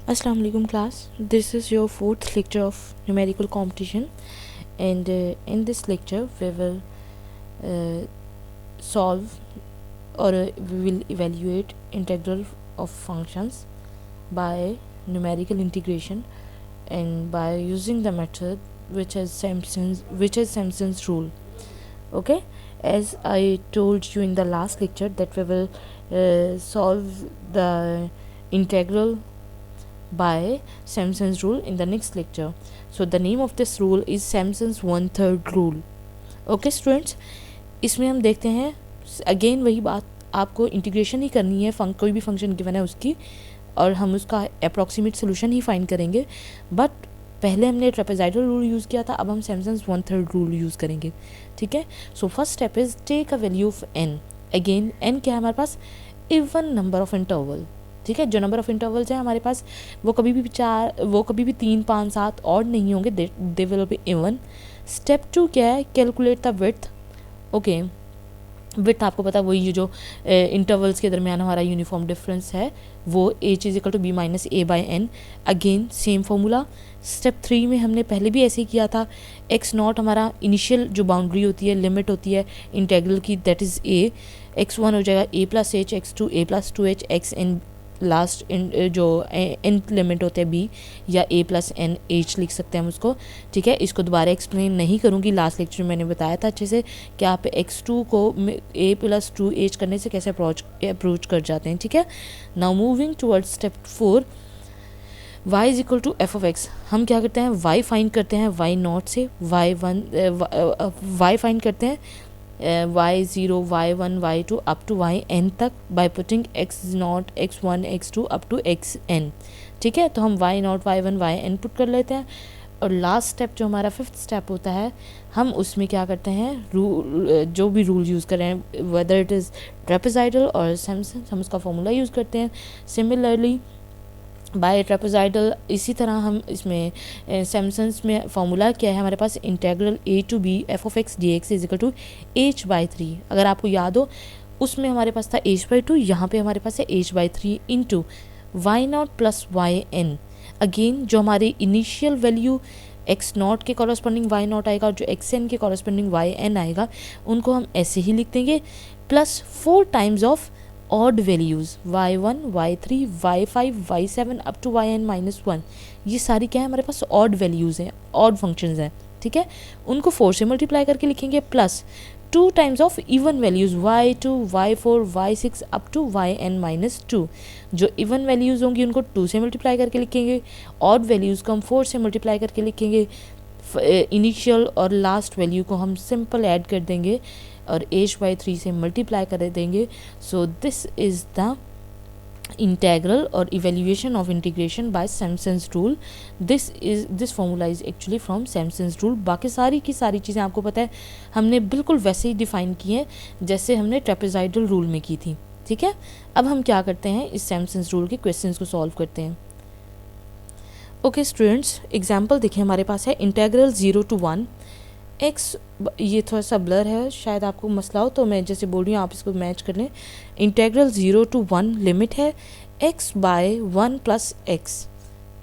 Assalamu alaikum class. This is your fourth lecture of numerical competition, and in this lecture we will uh, solve or we will evaluate integral of functions by numerical integration and by using the method which is Simpson's rule. Okay, as I told you in the last lecture that we will solve the integral by Simpson's rule in the next lecture. So the name of this rule is Simpson's 1/3 rule. Okay students, इसमें हम देखते हैं again वही बात, आपको integration ही करनी है, कोई भी फंक्शन गिवन है उसकी, और हम उसका अप्रॉक्सीमेट सोल्यूशन ही फाइंड करेंगे. बट पहले हमने ट्रेपेजॉइडल रूल यूज़ किया था, अब हम सैमसंग्स 1/3 रूल यूज़ करेंगे. ठीक है. So first step is take a value of N. Again N क्या है हमारे पास? Even number of interval. ठीक है. जो नंबर ऑफ इंटरवल्स हैं हमारे पास वो कभी भी 3, 5, 7 ऑड नहीं होंगे, they will be even. Step 2 क्या है? Calculate the width. Okay, width आपको पता है वही जो इंटरवल्स के दरमियान हमारा यूनिफॉर्म डिफरेंस है, वो h is equal to b minus a by n. Again same formula. Step 3 में हमने पहले भी ऐसे ही किया था. एक्स नॉट हमारा इनिशियल जो बाउंड्री होती है, लिमिट होती है इंटेग्रल की, दैट इज़ ए. x1 हो जाएगा a प्लस एच, x2 a plus 2h, x n last जो nth लिमिट होते हैं b, या a प्लस एन एच लिख सकते हैं हम उसको. ठीक है. इसको दोबारा एक्सप्लेन नहीं करूँगी, लास्ट लेक्चर में मैंने बताया था अच्छे से कि आप x2 को a प्लस 2h करने से कैसे अप्रोच कर जाते हैं. ठीक है. Now moving towards step 4, y is equal to f of x. हम क्या करते हैं? y फाइंड करते हैं y नॉट से, y फाइंड करते हैं y0, y1, y2 up to yn तक by putting x0, x1, x2 up to xn. ठीक है. तो हम y0, y1, yn पुट कर लेते हैं. और लास्ट स्टेप जो हमारा फिफ्थ स्टेप होता है, हम उसमें क्या करते हैं? रूल, जो भी रूल यूज़ कर रहे हैं, वेदर इट इज़ ट्रेपेजॉइडल और सैमसन, हम उसका फॉर्मूला यूज़ करते हैं. सिमिलरली बाय ट्रेपेजॉइडल, इसी तरह हम इसमें सैमसन्स में फार्मूला क्या है हमारे पास? Integral a to b F of X D X is equal to h/3. अगर आपको याद हो, उसमें हमारे पास था h/2, यहाँ पे हमारे पास है h/3 into y not plus y n. Again जो हमारी इनिशियल वैल्यू एक्स नॉट के कॉरस्पॉन्डिंग वाई नॉट आएगा और जो एक्स एन के कॉरस्पॉन्डिंग वाई एन आएगा, उनको हम ऐसे ही लिख देंगे, plus 4 times of odd values y1, y3, y5, y7 up to yn minus 1. ये सारी क्या है हमारे पास? ऑड वैल्यूज़ हैं, ऑड फंक्शंस हैं. ठीक है. उनको 4 से मल्टीप्लाई करके लिखेंगे, plus 2 times of even values y2, y4, y6 up to yn minus 2. जो इवन वैल्यूज़ होंगी उनको 2 से मल्टीप्लाई करके लिखेंगे, ऑड वैल्यूज़ को हम 4 से मल्टीप्लाई करके लिखेंगे. इनिशियल और लास्ट वैल्यू को हम सिंपल ऐड कर देंगे और h/3 से मल्टीप्लाई कर देंगे. So this is the integral और evaluation of integration by Simpson's rule. This formula is actually from Simpson's rule. बाकी सारी की सारी चीज़ें आपको पता है हमने बिल्कुल वैसे ही डिफ़ाइन की हैं जैसे हमने ट्रेपेजॉइडल रूल में की थी. ठीक है. अब हम क्या करते हैं? इस सैमसन्स रूल के क्वेश्चंस को सॉल्व करते हैं. ओके स्टूडेंट्स, एग्जाम्पल देखिए हमारे पास है इंटेग्रल 0 to 1 एक्स. ये थोड़ा सा ब्लर है, शायद आपको मसला हो, तो मैं जैसे बोल रही हूँ आप इसको मैच कर लें. इंटेग्रल 0 to 1 लिमिट है x/1 plus x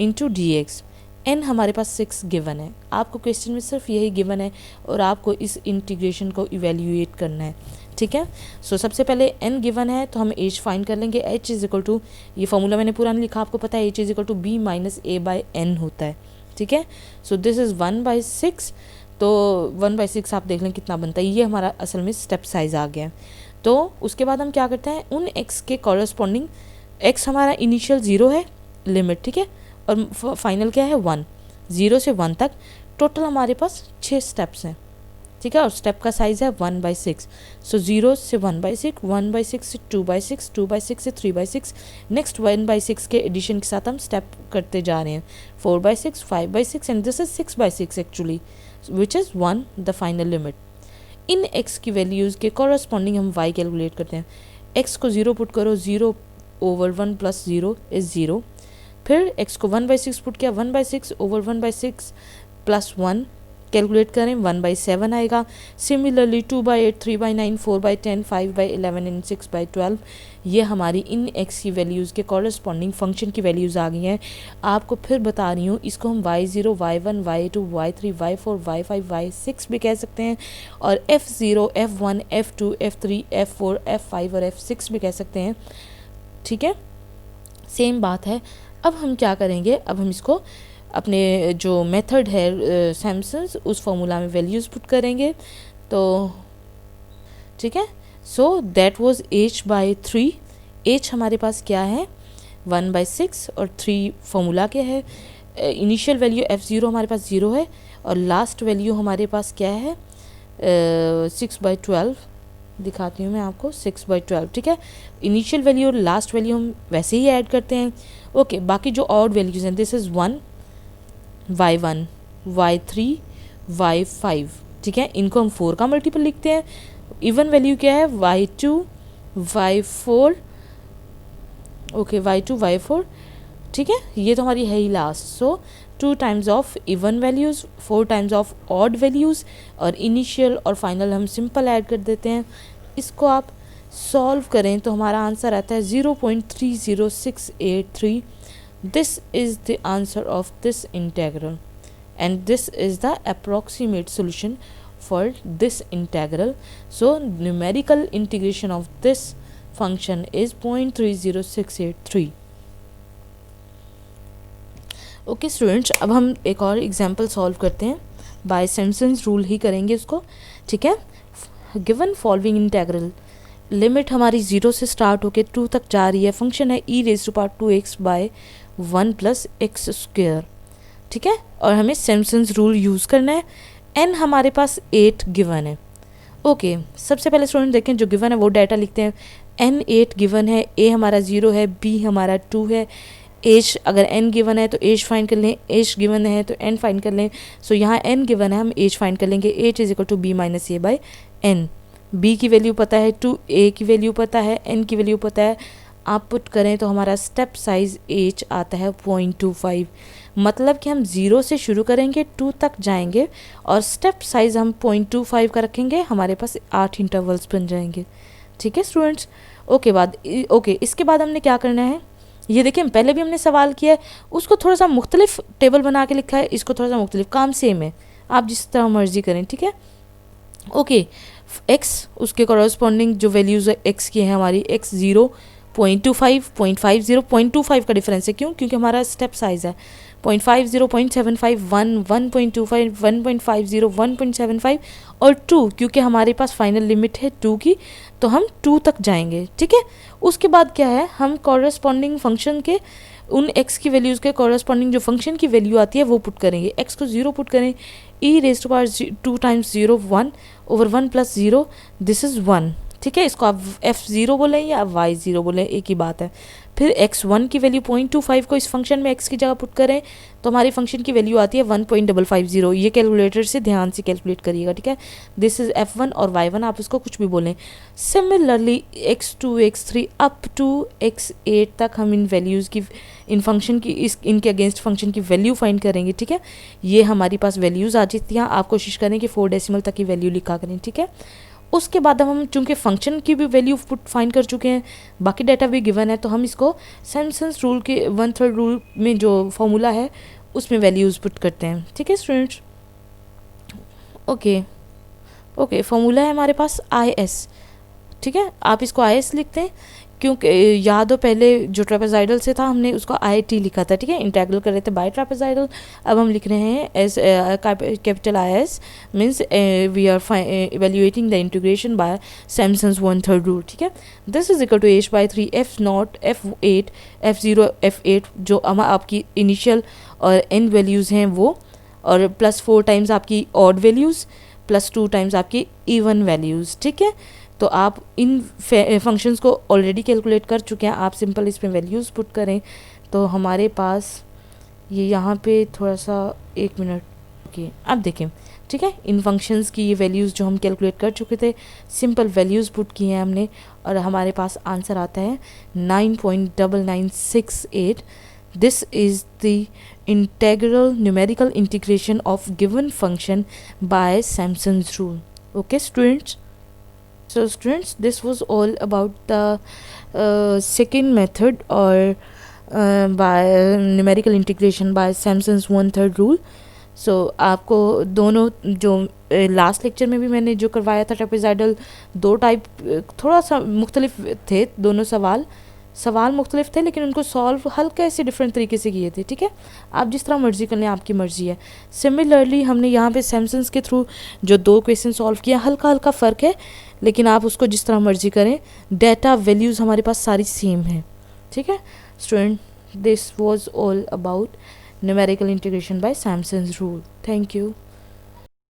into d x. N हमारे पास 6 गिवन है. आपको क्वेश्चन में सिर्फ यही गिवन है और आपको इस इंटीग्रेशन को इवेल्यूएट करना है. ठीक है. सो सबसे पहले n गिवन है तो हम h फाइंड कर लेंगे. h इज इक्वल टू, ये फॉर्मूला मैंने पूरा नहीं लिखा, आपको पता है h is equal to b minus a by n होता है. ठीक है. So this is 1/6. तो 1/6 आप देख लें कितना बनता है. ये हमारा असल में स्टेप साइज आ गया. तो उसके बाद हम क्या करते हैं? उन x के कॉरस्पॉन्डिंग, x हमारा इनिशियल 0 है लिमिट. ठीक है. और फाइनल क्या है? 1. 0 से 1 तक टोटल हमारे पास 6 स्टेप्स हैं. ठीक है. और स्टेप का साइज़ है 1/6. सो 0 से 1/6, 1/6 से 2/6, 2/6 से 3/6. नेक्स्ट 1/6 के एडिशन के साथ हम स्टेप करते जा रहे हैं. 4/6, 5/6 and this is 6/6 actually, which is 1 the final limit. In x की वैल्यूज़ के कॉरस्पॉन्डिंग हम y कैलकुलेट करते हैं. x को 0 पुट करो, 0/1 प्लस 0 इज़ 0. फिर x को 1/6 पुट किया, 1/6 ओवर 1/6 प्लस 1 कैलकुलेट करें 1/7 आएगा। सिमिलरली 2/8, 3/9, 4/10, 5/11 एंड 6/12 ये हमारी इन एक्स की वैल्यूज़ के कॉरस्पॉन्डिंग फंक्शन की वैल्यूज़ आ गई हैं। आपको फिर बता रही हूँ, इसको हम y0, y1, y2, y3, y4, y5, y6 भी कह सकते हैं, और f0, f1, f2, f3, f4, f5 और f6 भी कह सकते हैं। ठीक है, सेम बात है। अब हम क्या करेंगे, अब हम इसको अपने जो मेथड है सैमसंस उस फॉर्मूला में वैल्यूज़ पुट करेंगे। तो ठीक है, so that was h/3। h हमारे पास क्या है 1/6 और 3 फॉर्मूला क्या है, इनिशियल वैल्यू f0 हमारे पास 0 है और लास्ट वैल्यू हमारे पास क्या है 6/12। दिखाती हूँ मैं आपको 6/12। ठीक है, इनिशियल वैल्यू और लास्ट वैल्यू हम वैसे ही ऐड करते हैं। ओके, बाकी जो ऑड वैल्यूज़ हैं, this is 1, y1, y3, y5। ठीक है, इनको हम 4 का मल्टीपल लिखते हैं। इवन वैल्यू क्या है y2, y4, okay y2, y4। ठीक है, ये तो हमारी है ही last. So 2 times of even values, 4 times of odd values, और इनिशियल और फाइनल हम सिंपल ऐड कर देते हैं। इसको आप सॉल्व करें तो हमारा आंसर आता है 0.30683। This is the answer of this integral and this is the approximate solution for this integral. So numerical integration of this function is 0.30683। Okay students, अब हम एक और एग्जांपल सॉल्व करते हैं, बाय सैमसंस रूल ही करेंगे इसको। ठीक है, गिवन फॉलोइंग इंटेग्रल, लिमिट हमारी 0 से स्टार्ट होकर 2 तक जा रही है, फंक्शन है e⁻²x/1 + x²। ठीक है, और हमें सैमसंस रूल यूज़ करना है। n हमारे पास 8 गिवन है। ओके, सबसे पहले स्टूडेंट देखें जो गिवन है वो डाटा लिखते हैं। n 8 गिवन है, a हमारा 0 है, b हमारा 2 है, एज अगर n गिवन है तो एज फाइंड कर लें, एज गिवन है तो n फाइंड कर लें। सो यहाँ n गिवन है, हम एज फाइंड कर लेंगे। h is equal to b - a/n। b की वैल्यू पता है 2, a की वैल्यू पता है, n की वैल्यू पता है। आप पुट करें तो हमारा स्टेप साइज h आता है 0.25। मतलब कि हम 0 से शुरू करेंगे, 2 तक जाएंगे और स्टेप साइज हम 0.25 का रखेंगे, हमारे पास 8 इंटरवल्स बन जाएंगे। ठीक है स्टूडेंट्स, ओके इसके बाद हमने क्या करना है, ये देखिए पहले भी हमने सवाल किया है, उसको थोड़ा सा मुख्तलिफ टेबल बना के लिखा है, इसको थोड़ा सा मुख्तलिफ, काम सेम है, आप जिस तरह मर्जी करें। ठीक है, ओके x उसके कॉरस्पॉन्डिंग जो वैल्यूज़ x की हैं हमारी x 0, 0.25, 0.50, 0.25 का डिफरेंस है। क्यों? क्योंकि हमारा स्टेप साइज है 0.50, 0.75, 1, 1.25, 1.50, 1.75 और 2, क्योंकि हमारे पास फाइनल लिमिट है 2 की, तो हम 2 तक जाएंगे। ठीक है, उसके बाद क्या है, हम कॉरस्पॉन्डिंग फंक्शन के उन x की वैल्यूज़ के कॉरस्पॉन्डिंग जो फंक्शन की वैल्यू आती है वो पुट करेंगे। x को 0 पुट करें, e⁻² times 0 1 over 1 + 0, this is 1। ठीक है, इसको आप f0 बोलें या y0 बोलें, एक ही बात है। फिर x1 की वैल्यू 0.25 को इस फंक्शन में x की जगह पुट करें तो हमारी फंक्शन की वैल्यू आती है 1.550। ये कैलकुलेटर से ध्यान से कैलकुलेट करिएगा। ठीक है, दिस इज़ f1 और y1 आप इसको कुछ भी बोलें। Similarly x2, x3 up to x8 तक हम इन वैल्यूज़ की, इन फंक्शन की, इनके अगेंस्ट फंक्शन की वैल्यू फाइंड करेंगे। ठीक है, ये हमारी पास वैल्यूज़ आ जाती हैं। आप कोशिश करें कि 4 डेसिमल तक की वैल्यू लिखा करें। ठीक है, उसके बाद हम चूँकि फंक्शन की भी वैल्यू पुट फाइंड कर चुके हैं, बाकी डाटा भी गिवन है, तो हम इसको सैमसंस रूल के 1/3 रूल में जो फॉर्मूला है उसमें वैल्यूज़ पुट करते हैं। ठीक है स्टूडेंट्स, ओके फॉर्मूला है हमारे पास IS। ठीक है, आप इसको IS लिखते हैं क्योंकि याद हो पहले जो ट्रेपेजाइडल से था हमने उसको IT लिखा था। ठीक है, इंटेग्रल कर रहे थे बाय ट्रेपेजाइडल, अब हम लिख रहे हैं as capital IS, means we are evaluating the integration by Simpson's 1/3 rule. ठीक है, this is equal to h/3 f0 f8 f0 f8 जो आपकी इनिशियल और n वैल्यूज़ हैं वो, और +4 टाइम्स आपकी ऑड वैल्यूज़, +2 टाइम्स आपकी इवन वैल्यूज़। ठीक है, तो आप इन फंक्शंस को ऑलरेडी कैलकुलेट कर चुके हैं, आप सिंपल इसमें वैल्यूज़ पुट करें तो हमारे पास ये यहाँ पे थोड़ा सा 1 मिनट, ओके अब देखें। ठीक है, इन फंक्शंस की ये वैल्यूज़ जो हम कैलकुलेट कर चुके थे, सिंपल वैल्यूज़ पुट की हैं हमने और हमारे पास आंसर आता है 9.9968। This is the integral numerical integration of given function by Simpson's rule. Okay, students. So students, this was all about the second method, or by numerical integration by Simpson's 1/3 rule. सो आपको दोनों जो last lecture में भी मैंने जो करवाया था ट्रेपेज़ाइडल, दो टाइप थोड़ा सा मुख्तलिफ थे दोनों सवाल मुख्तलिफ थे, लेकिन उनको सॉल्व हल्का ऐसे डिफरेंट तरीके से किए थे। ठीक है, आप जिस तरह मर्जी कर लें, आपकी मर्जी है। सिमिलरली हमने यहाँ पे सैमसंग्स के थ्रू जो दो क्वेश्चन सॉल्व किया, हल्का हल्का फ़र्क है, लेकिन आप उसको जिस तरह मर्जी करें, डेटा वैल्यूज़ हमारे पास सारी सेम है। ठीक है student, this was all about numerical integration by Simpson's rule. Thank you.